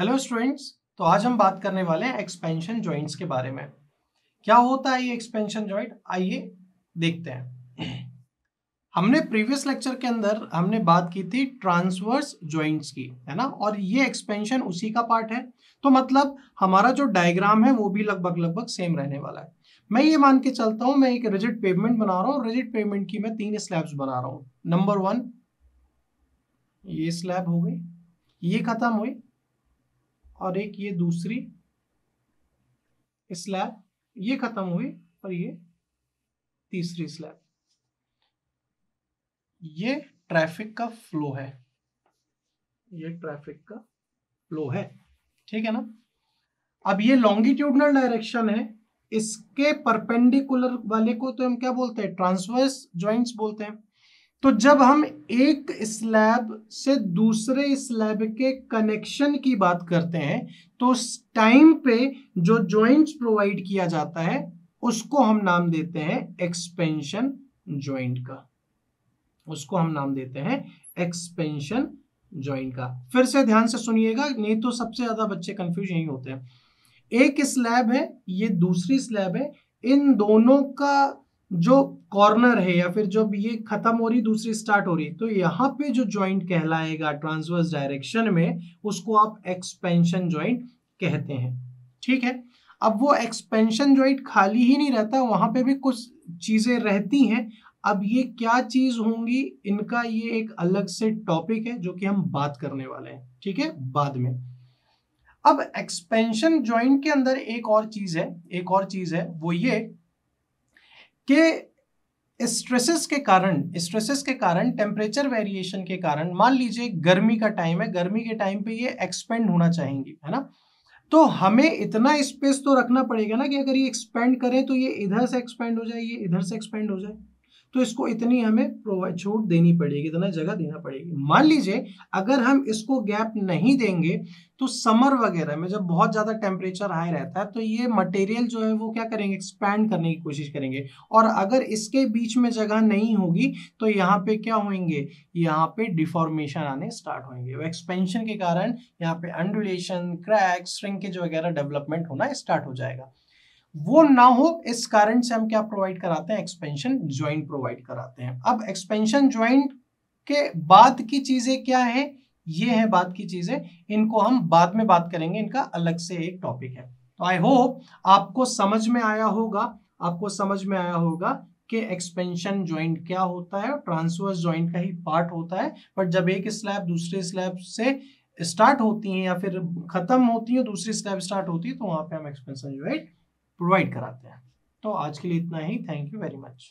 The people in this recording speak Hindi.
हेलो स्टूडेंट्स, तो आज हम बात करने वाले हैं एक्सपेंशन जॉइंट्स के बारे में। क्या होता है ये एक्सपेंशन जॉइंट, आइए देखते हैं। हमने प्रीवियस लेक्चर के अंदर हमने बात की थी ट्रांसवर्स जॉइंट्स की, है ना, और ये एक्सपेंशन उसी का पार्ट है। तो मतलब हमारा जो डायग्राम है वो भी लगभग सेम रहने वाला है। मैं ये मान के चलता हूं, मैं एक रिजिड पेवमेंट बना रहा हूँ। रिजिड पेवमेंट की मैं 3 स्लैब्स बना रहा हूँ। नंबर 1 ये स्लैब हो गई, ये खत्म हुई, और एक ये दूसरी स्लैब ये खत्म हुई, और ये तीसरी स्लैब। ये ट्रैफिक का फ्लो है, ये ट्रैफिक का फ्लो है, ठीक है ना। अब ये लॉन्गिट्यूडनल डायरेक्शन है, इसके परपेंडिकुलर वाले को तो हम क्या बोलते हैं, ट्रांसवर्स जॉइंट्स बोलते हैं। तो जब हम एक स्लैब से दूसरे स्लैब के कनेक्शन की बात करते हैं तो उस टाइम पे जो जॉइंट्स प्रोवाइड किया जाता है उसको हम नाम देते हैं एक्सपेंशन जॉइंट का, उसको हम नाम देते हैं एक्सपेंशन जॉइंट का। फिर से ध्यान से सुनिएगा, नहीं तो सबसे ज्यादा बच्चे कंफ्यूज यही होते हैं। एक स्लैब है, ये दूसरी स्लैब है, इन दोनों का जो कॉर्नर है या फिर जब ये खत्म हो रही दूसरी स्टार्ट हो रही, तो यहाँ पे जो जॉइंट कहलाएगा ट्रांसवर्स डायरेक्शन में, उसको आप एक्सपेंशन जॉइंट कहते हैं, ठीक है। अब वो एक्सपेंशन जॉइंट खाली ही नहीं रहता, वहां पे भी कुछ चीजें रहती हैं। अब ये क्या चीज होंगी, इनका ये एक अलग से टॉपिक है जो कि हम बात करने वाले हैं, ठीक है, बाद में। अब एक्सपेंशन जॉइंट के अंदर एक और चीज है, एक और चीज है, वो ये कि स्ट्रेसेस के कारण टेम्परेचर वेरिएशन के कारण, मान लीजिए गर्मी का टाइम है, गर्मी के टाइम पे ये एक्सपेंड होना चाहेंगी, है ना। तो हमें इतना स्पेस तो रखना पड़ेगा ना कि अगर ये एक्सपेंड करें तो ये इधर से एक्सपेंड हो जाए, ये इधर से एक्सपेंड हो जाए। तो इसको इतनी हमें प्रोवाइड छूट देनी पड़ेगी, इतना जगह देना पड़ेगी। मान लीजिए अगर हम इसको गैप नहीं देंगे तो समर वगैरह में जब बहुत ज्यादा टेम्परेचर हाई रहता है तो ये मटेरियल जो है वो क्या करेंगे, एक्सपैंड करने की कोशिश करेंगे। और अगर इसके बीच में जगह नहीं होगी तो यहाँ पे क्या होंगे, यहाँ पे डिफॉर्मेशन आने स्टार्ट होंगे। एक्सपेंशन के कारण यहाँ पे अंडुलेशन, क्रैक, श्रिंकेज वगैरह डेवलपमेंट होना स्टार्ट हो जाएगा। वो ना हो इस कारण से हम क्या प्रोवाइड कराते हैं, एक्सपेंशन जॉइंट प्रोवाइड कराते हैं। अब एक्सपेंशन जॉइंट के बाद की चीजें क्या है, ये है बाद की चीजें, इनको हम बाद में बात करेंगे, इनका अलग से एक टॉपिक है। तो आई होप आपको समझ में आया होगा, आपको समझ में आया होगा कि एक्सपेंशन जॉइंट क्या होता है, ट्रांसवर्स जॉइंट का ही पार्ट होता है। बट जब एक स्लैब दूसरे स्लैब से स्टार्ट होती है या फिर खत्म होती है, दूसरी स्लैब स्टार्ट होती है, तो वहां पे हम एक्सपेंशन जॉइंट प्रोवाइड कराते हैं। तो आज के लिए इतना ही, थैंक यू वेरी मच।